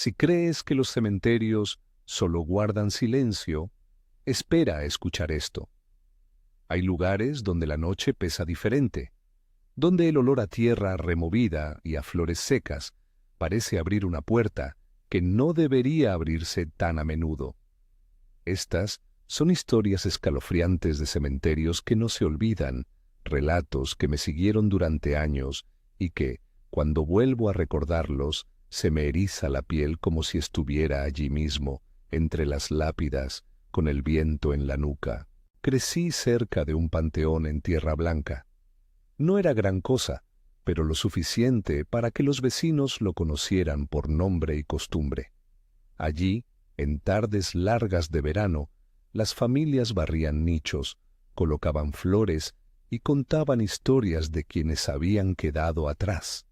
Si crees que los cementerios solo guardan silencio, espera a escuchar esto. Hay lugares donde la noche pesa diferente, donde el olor a tierra removida y a flores secas parece abrir una puerta que no debería abrirse tan a menudo. Estas son historias escalofriantes de cementerios que no se olvidan, relatos que me siguieron durante años y que, cuando vuelvo a recordarlos, se me eriza la piel como si estuviera allí mismo, entre las lápidas, con el viento en la nuca. Crecí cerca de un panteón en Tierra Blanca. No era gran cosa, pero lo suficiente para que los vecinos lo conocieran por nombre y costumbre. Allí, en tardes largas de verano, las familias barrían nichos, colocaban flores y contaban historias de quienes habían quedado atrás.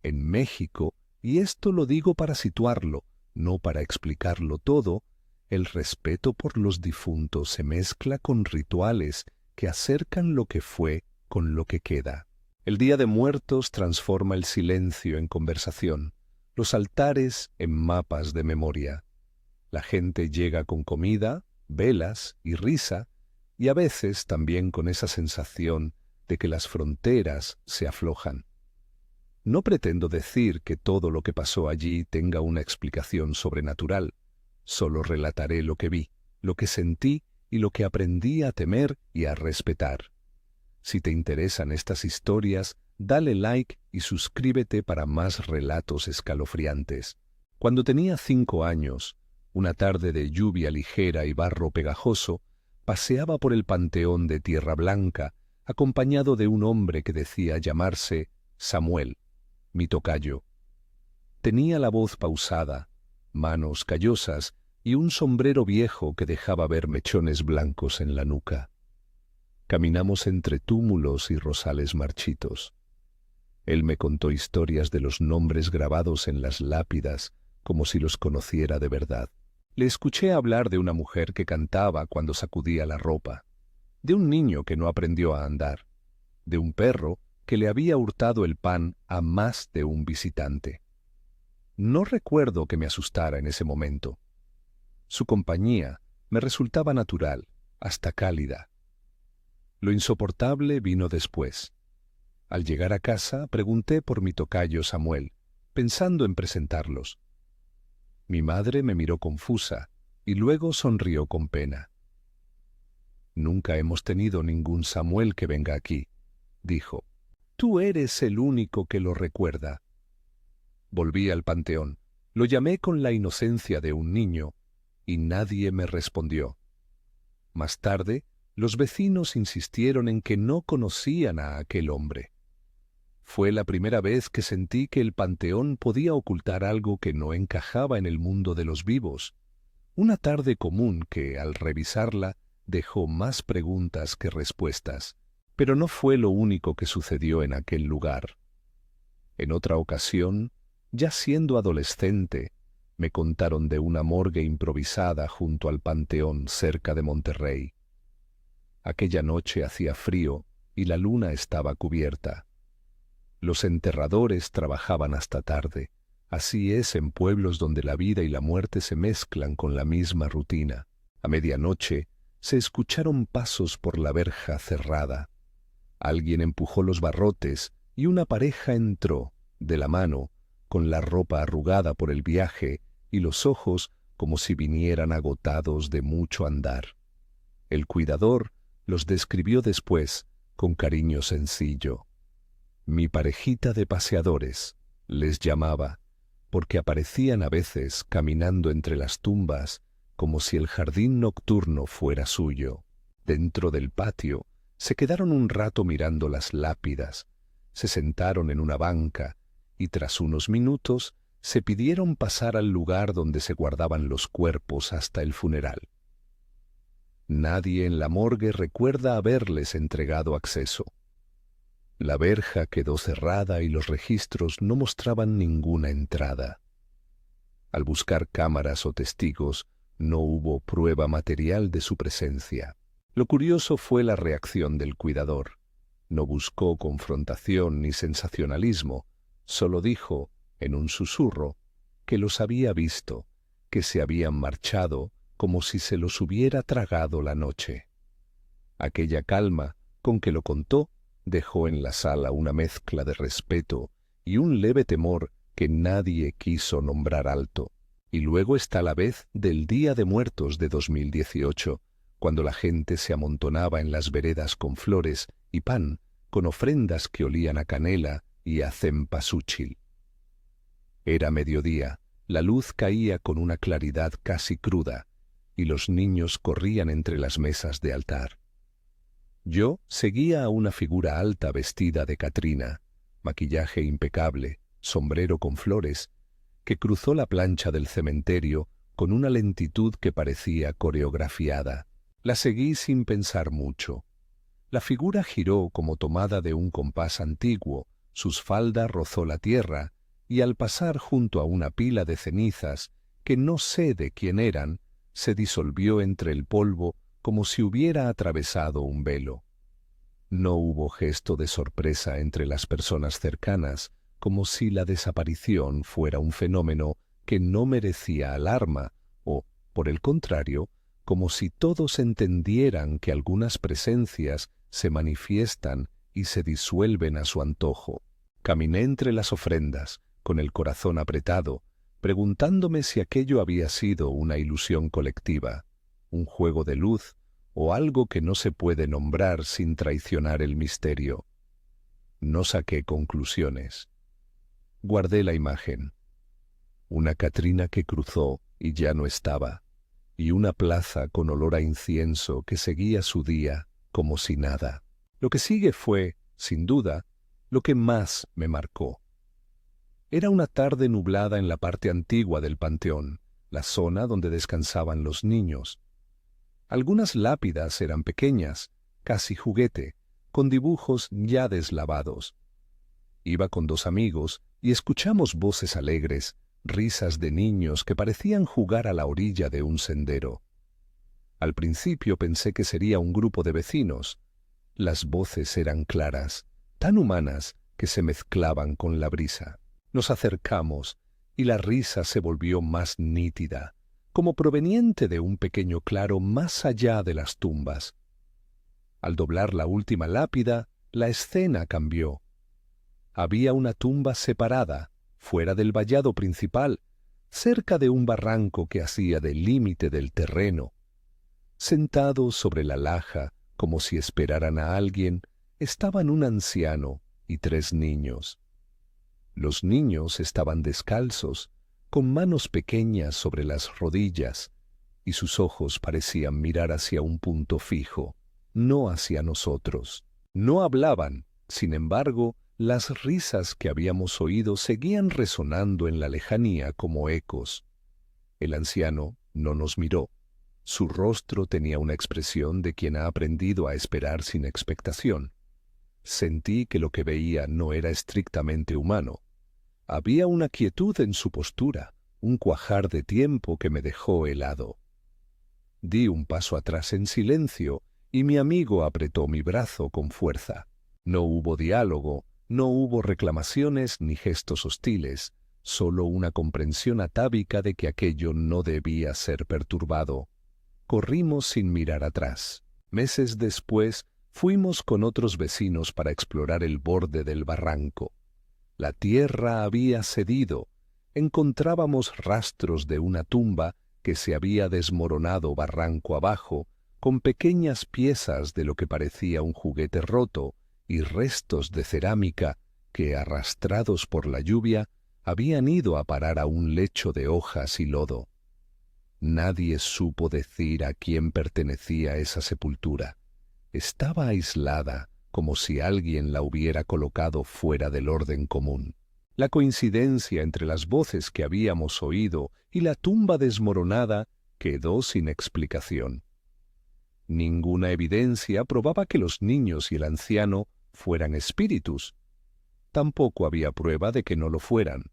En México, y esto lo digo para situarlo, no para explicarlo todo, el respeto por los difuntos se mezcla con rituales que acercan lo que fue con lo que queda. El Día de Muertos transforma el silencio en conversación, los altares en mapas de memoria. La gente llega con comida, velas y risa, y a veces también con esa sensación de que las fronteras se aflojan. No pretendo decir que todo lo que pasó allí tenga una explicación sobrenatural, solo relataré lo que vi, lo que sentí y lo que aprendí a temer y a respetar. Si te interesan estas historias, dale like y suscríbete para más relatos escalofriantes. Cuando tenía 5 años, una tarde de lluvia ligera y barro pegajoso, paseaba por el panteón de Tierra Blanca, acompañado de un hombre que decía llamarse Samuel, mi tocayo. Tenía la voz pausada, manos callosas y un sombrero viejo que dejaba ver mechones blancos en la nuca. Caminamos entre túmulos y rosales marchitos. Él me contó historias de los nombres grabados en las lápidas, como si los conociera de verdad. Le escuché hablar de una mujer que cantaba cuando sacudía la ropa, de un niño que no aprendió a andar, de un perro que le había hurtado el pan a más de un visitante. No recuerdo que me asustara en ese momento. Su compañía me resultaba natural, hasta cálida. Lo insoportable vino después. Al llegar a casa, pregunté por mi tocayo Samuel, pensando en presentarlos. Mi madre me miró confusa y luego sonrió con pena. «Nunca hemos tenido ningún Samuel que venga aquí», dijo. «Tú eres el único que lo recuerda». Volví al panteón. Lo llamé con la inocencia de un niño y nadie me respondió. Más tarde, los vecinos insistieron en que no conocían a aquel hombre. Fue la primera vez que sentí que el panteón podía ocultar algo que no encajaba en el mundo de los vivos. Una tarde común que, al revisarla, dejó más preguntas que respuestas. Pero no fue lo único que sucedió en aquel lugar. En otra ocasión, ya siendo adolescente, me contaron de una morgue improvisada junto al panteón cerca de Monterrey. Aquella noche hacía frío y la luna estaba cubierta. Los enterradores trabajaban hasta tarde. Así es en pueblos donde la vida y la muerte se mezclan con la misma rutina. A medianoche se escucharon pasos por la verja cerrada. Alguien empujó los barrotes y una pareja entró, de la mano, con la ropa arrugada por el viaje y los ojos como si vinieran agotados de mucho andar. El cuidador los describió después con cariño sencillo. Mi parejita de paseadores, les llamaba, porque aparecían a veces caminando entre las tumbas como si el jardín nocturno fuera suyo. Dentro del patio se quedaron un rato mirando las lápidas, se sentaron en una banca y tras unos minutos se pidieron pasar al lugar donde se guardaban los cuerpos hasta el funeral. Nadie en la morgue recuerda haberles entregado acceso. La verja quedó cerrada y los registros no mostraban ninguna entrada. Al buscar cámaras o testigos, no hubo prueba material de su presencia. Lo curioso fue la reacción del cuidador. No buscó confrontación ni sensacionalismo, solo dijo, en un susurro, que los había visto, que se habían marchado como si se los hubiera tragado la noche. Aquella calma con que lo contó dejó en la sala una mezcla de respeto y un leve temor que nadie quiso nombrar alto. Y luego está la vez del Día de Muertos de 2018, cuando la gente se amontonaba en las veredas con flores y pan, con ofrendas que olían a canela y a cempasúchil. Era mediodía, la luz caía con una claridad casi cruda, y los niños corrían entre las mesas de altar. Yo seguía a una figura alta vestida de Catrina, maquillaje impecable, sombrero con flores, que cruzó la plancha del cementerio con una lentitud que parecía coreografiada. La seguí sin pensar mucho. La figura giró como tomada de un compás antiguo, sus faldas rozó la tierra, y al pasar junto a una pila de cenizas, que no sé de quién eran, se disolvió entre el polvo como si hubiera atravesado un velo. No hubo gesto de sorpresa entre las personas cercanas, como si la desaparición fuera un fenómeno que no merecía alarma, o, por el contrario, como si todos entendieran que algunas presencias se manifiestan y se disuelven a su antojo. Caminé entre las ofrendas, con el corazón apretado, preguntándome si aquello había sido una ilusión colectiva, un juego de luz o algo que no se puede nombrar sin traicionar el misterio. No saqué conclusiones. Guardé la imagen. Una Catrina que cruzó y ya no estaba, y una plaza con olor a incienso que seguía su día como si nada. Lo que sigue fue, sin duda, lo que más me marcó. Era una tarde nublada en la parte antigua del panteón, la zona donde descansaban los niños. Algunas lápidas eran pequeñas, casi juguete, con dibujos ya deslavados. Iba con dos amigos y escuchamos voces alegres, risas de niños que parecían jugar a la orilla de un sendero. Al principio pensé que sería un grupo de vecinos. Las voces eran claras, tan humanas que se mezclaban con la brisa. Nos acercamos y la risa se volvió más nítida, como proveniente de un pequeño claro más allá de las tumbas. Al doblar la última lápida, la escena cambió. Había una tumba separada, fuera del vallado principal, cerca de un barranco que hacía de límite del terreno. Sentados sobre la laja, como si esperaran a alguien, estaban un anciano y tres niños. Los niños estaban descalzos, con manos pequeñas sobre las rodillas, y sus ojos parecían mirar hacia un punto fijo, no hacia nosotros. No hablaban, sin embargo, las risas que habíamos oído seguían resonando en la lejanía como ecos. El anciano no nos miró. Su rostro tenía una expresión de quien ha aprendido a esperar sin expectación. Sentí que lo que veía no era estrictamente humano. Había una quietud en su postura, un cuajar de tiempo que me dejó helado. Di un paso atrás en silencio y mi amigo apretó mi brazo con fuerza. No hubo diálogo, no hubo reclamaciones ni gestos hostiles, solo una comprensión atávica de que aquello no debía ser perturbado. Corrimos sin mirar atrás. Meses después, fuimos con otros vecinos para explorar el borde del barranco. La tierra había cedido. Encontrábamos rastros de una tumba que se había desmoronado barranco abajo, con pequeñas piezas de lo que parecía un juguete roto y restos de cerámica que, arrastrados por la lluvia, habían ido a parar a un lecho de hojas y lodo. Nadie supo decir a quién pertenecía esa sepultura. Estaba aislada, como si alguien la hubiera colocado fuera del orden común. La coincidencia entre las voces que habíamos oído y la tumba desmoronada quedó sin explicación. Ninguna evidencia probaba que los niños y el anciano fueran espíritus. Tampoco había prueba de que no lo fueran.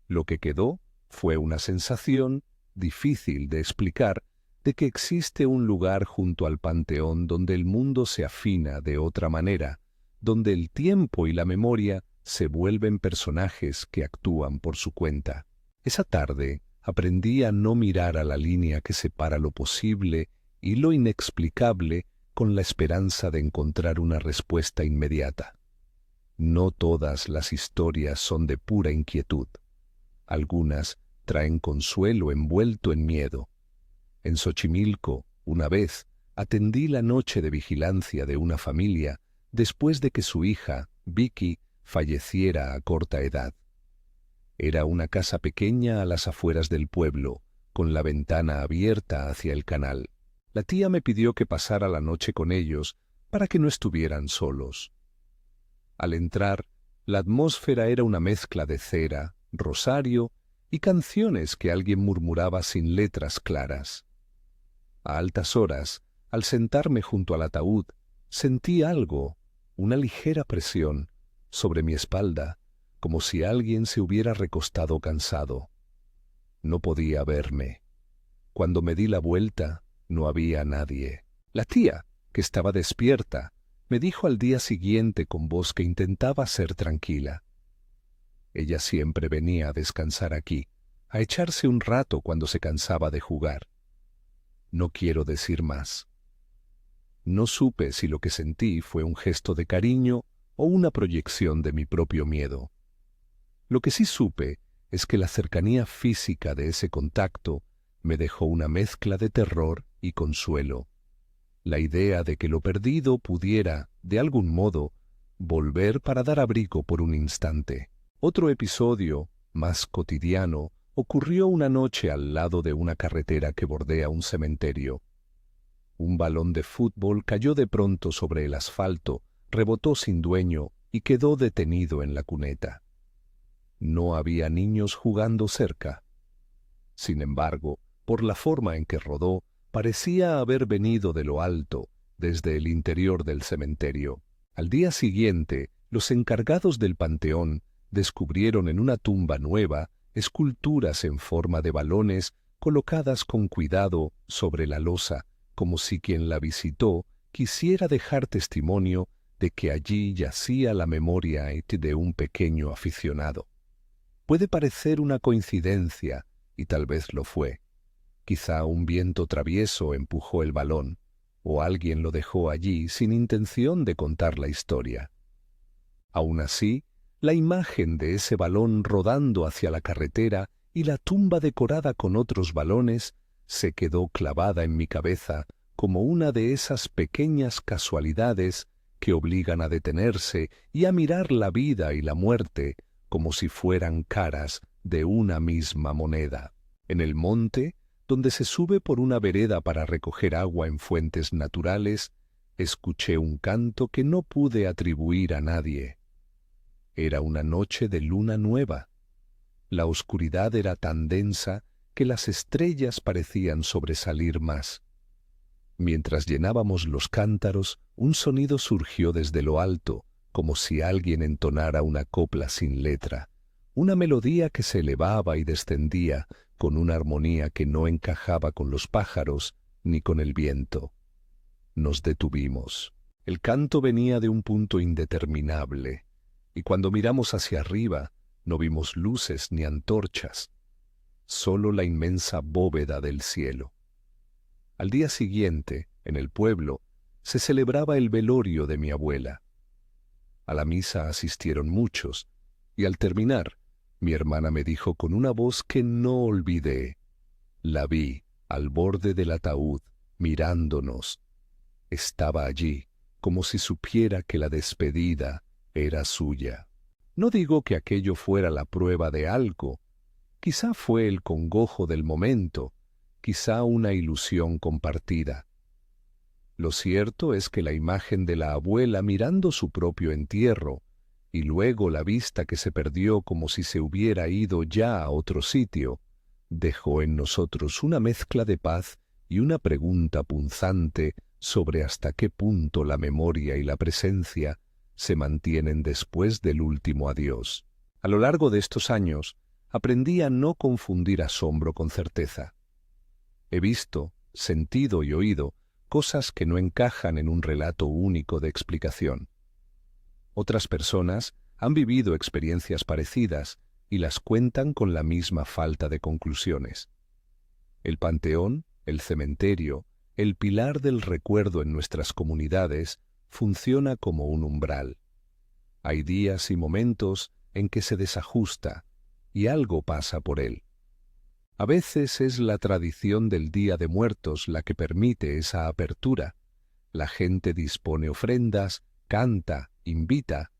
Lo que quedó fue una sensación difícil de explicar de que existe un lugar junto al panteón donde el mundo se afina de otra manera, donde el tiempo y la memoria se vuelven personajes que actúan por su cuenta. Esa tarde aprendí a no mirar a la línea que separa lo posible y lo inexplicable con la esperanza de encontrar una respuesta inmediata. No todas las historias son de pura inquietud. Algunas traen consuelo envuelto en miedo. En Xochimilco, una vez, atendí la noche de vigilancia de una familia después de que su hija, Vicky, falleciera a corta edad. Era una casa pequeña a las afueras del pueblo, con la ventana abierta hacia el canal. La tía me pidió que pasara la noche con ellos para que no estuvieran solos. Al entrar, la atmósfera era una mezcla de cera, rosario y canciones que alguien murmuraba sin letras claras. A altas horas, al sentarme junto al ataúd, sentí algo, una ligera presión, sobre mi espalda, como si alguien se hubiera recostado cansado. No podía verme. Cuando me di la vuelta, no había nadie. La tía, que estaba despierta, me dijo al día siguiente con voz que intentaba ser tranquila. Ella siempre venía a descansar aquí, a echarse un rato cuando se cansaba de jugar. No quiero decir más. No supe si lo que sentí fue un gesto de cariño o una proyección de mi propio miedo. Lo que sí supe es que la cercanía física de ese contacto me dejó una mezcla de terror y consuelo. La idea de que lo perdido pudiera, de algún modo, volver para dar abrigo por un instante. Otro episodio, más cotidiano, ocurrió una noche al lado de una carretera que bordea un cementerio. Un balón de fútbol cayó de pronto sobre el asfalto, rebotó sin dueño y quedó detenido en la cuneta. No había niños jugando cerca. Sin embargo, por la forma en que rodó, parecía haber venido de lo alto, desde el interior del cementerio. Al día siguiente, los encargados del panteón descubrieron en una tumba nueva esculturas en forma de balones colocadas con cuidado sobre la losa, como si quien la visitó quisiera dejar testimonio de que allí yacía la memoria de un pequeño aficionado. Puede parecer una coincidencia, y tal vez lo fue. Quizá un viento travieso empujó el balón, o alguien lo dejó allí sin intención de contar la historia. Aun así, la imagen de ese balón rodando hacia la carretera y la tumba decorada con otros balones se quedó clavada en mi cabeza como una de esas pequeñas casualidades que obligan a detenerse y a mirar la vida y la muerte como si fueran caras de una misma moneda. En el monte, donde se sube por una vereda para recoger agua en fuentes naturales, escuché un canto que no pude atribuir a nadie. Era una noche de luna nueva. La oscuridad era tan densa que las estrellas parecían sobresalir más. Mientras llenábamos los cántaros, un sonido surgió desde lo alto, como si alguien entonara una copla sin letra, una melodía que se elevaba y descendía con una armonía que no encajaba con los pájaros ni con el viento. Nos detuvimos. El canto venía de un punto indeterminable, y cuando miramos hacia arriba no vimos luces ni antorchas, solo la inmensa bóveda del cielo. Al día siguiente, en el pueblo, se celebraba el velorio de mi abuela. A la misa asistieron muchos, y al terminar, mi hermana me dijo con una voz que no olvidé. La vi al borde del ataúd, mirándonos. Estaba allí, como si supiera que la despedida era suya. No digo que aquello fuera la prueba de algo. Quizá fue el congojo del momento, quizá una ilusión compartida. Lo cierto es que la imagen de la abuela mirando su propio entierro, y luego la vista que se perdió como si se hubiera ido ya a otro sitio, dejó en nosotros una mezcla de paz y una pregunta punzante sobre hasta qué punto la memoria y la presencia se mantienen después del último adiós. A lo largo de estos años, aprendí a no confundir asombro con certeza. He visto, sentido y oído cosas que no encajan en un relato único de explicación. Otras personas han vivido experiencias parecidas y las cuentan con la misma falta de conclusiones. El panteón, el cementerio, el pilar del recuerdo en nuestras comunidades, funciona como un umbral. Hay días y momentos en que se desajusta y algo pasa por él. A veces es la tradición del Día de Muertos la que permite esa apertura. La gente dispone ofrendas, canta, invita.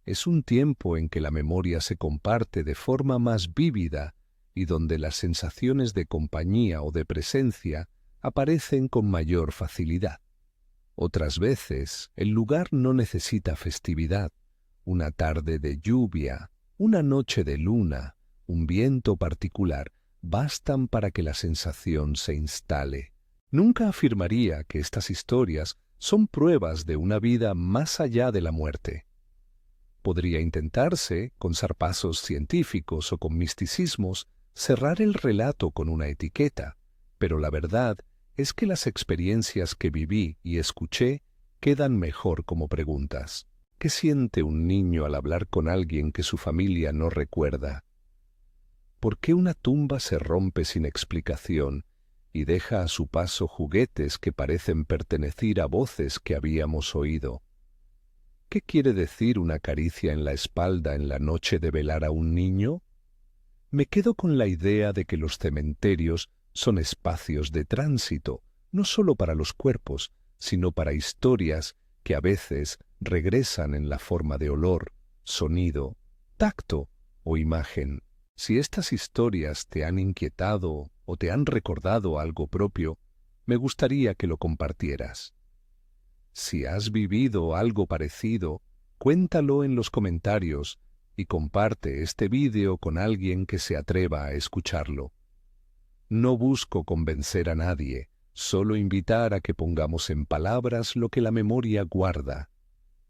Es un tiempo en que la memoria se comparte de forma más vívida y donde las sensaciones de compañía o de presencia aparecen con mayor facilidad. Otras veces, el lugar no necesita festividad. Una tarde de lluvia, una noche de luna, un viento particular, bastan para que la sensación se instale. Nunca afirmaría que estas historias son pruebas de una vida más allá de la muerte. Podría intentarse, con zarpazos científicos o con misticismos, cerrar el relato con una etiqueta, pero la verdad es que las experiencias que viví y escuché quedan mejor como preguntas. ¿Qué siente un niño al hablar con alguien que su familia no recuerda? ¿Por qué una tumba se rompe sin explicación y deja a su paso juguetes que parecen pertenecer a voces que habíamos oído? ¿Qué quiere decir una caricia en la espalda en la noche de velar a un niño? Me quedo con la idea de que los cementerios son espacios de tránsito, no solo para los cuerpos, sino para historias que a veces regresan en la forma de olor, sonido, tacto o imagen. Si estas historias te han inquietado o te han recordado algo propio, me gustaría que lo compartieras. Si has vivido algo parecido, cuéntalo en los comentarios y comparte este vídeo con alguien que se atreva a escucharlo. No busco convencer a nadie, solo invitar a que pongamos en palabras lo que la memoria guarda: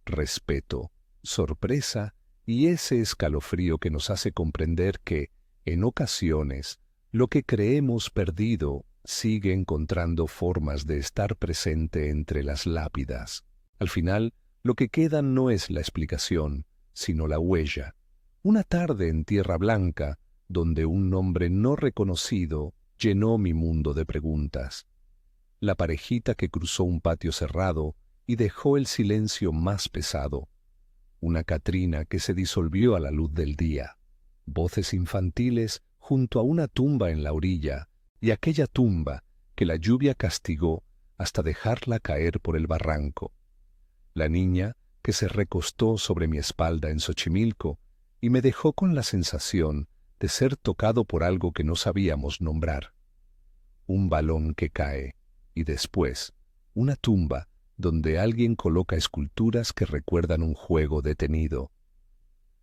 respeto, sorpresa y ese escalofrío que nos hace comprender que, en ocasiones, lo que creemos perdido sigue encontrando formas de estar presente entre las lápidas. Al final, lo que queda no es la explicación, sino la huella. Una tarde en Tierra Blanca, donde un nombre no reconocido llenó mi mundo de preguntas. La parejita que cruzó un patio cerrado y dejó el silencio más pesado. Una Catrina que se disolvió a la luz del día. Voces infantiles junto a una tumba en la orilla, y aquella tumba que la lluvia castigó hasta dejarla caer por el barranco. La niña que se recostó sobre mi espalda en Xochimilco y me dejó con la sensación de ser tocado por algo que no sabíamos nombrar. Un balón que cae, y después una tumba donde alguien coloca esculturas que recuerdan un juego detenido.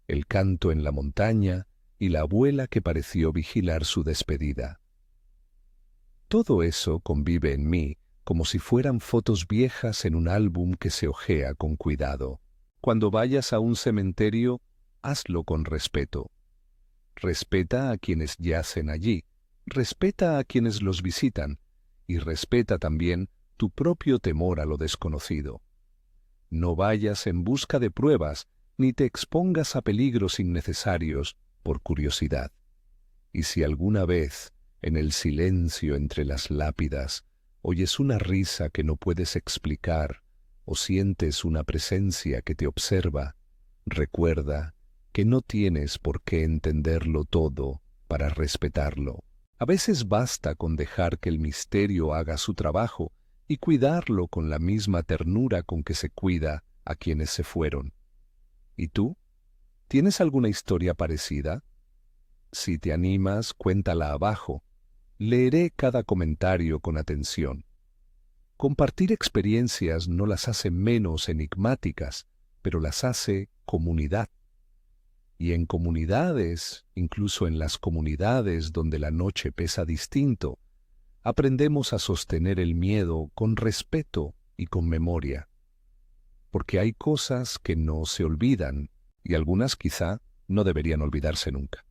El canto en la montaña y la abuela que pareció vigilar su despedida. Todo eso convive en mí como si fueran fotos viejas en un álbum que se hojea con cuidado. Cuando vayas a un cementerio, hazlo con respeto. Respeta a quienes yacen allí, respeta a quienes los visitan y respeta también tu propio temor a lo desconocido. No vayas en busca de pruebas ni te expongas a peligros innecesarios por curiosidad. Y si alguna vez, en el silencio entre las lápidas, oyes una risa que no puedes explicar o sientes una presencia que te observa, recuerda que no tienes por qué entenderlo todo para respetarlo. A veces basta con dejar que el misterio haga su trabajo y cuidarlo con la misma ternura con que se cuida a quienes se fueron. ¿Y tú? ¿Tienes alguna historia parecida? Si te animas, cuéntala abajo. Leeré cada comentario con atención. Compartir experiencias no las hace menos enigmáticas, pero las hace comunidad. Y en comunidades, incluso en las comunidades donde la noche pesa distinto, aprendemos a sostener el miedo con respeto y con memoria. Porque hay cosas que no se olvidan y algunas quizá no deberían olvidarse nunca.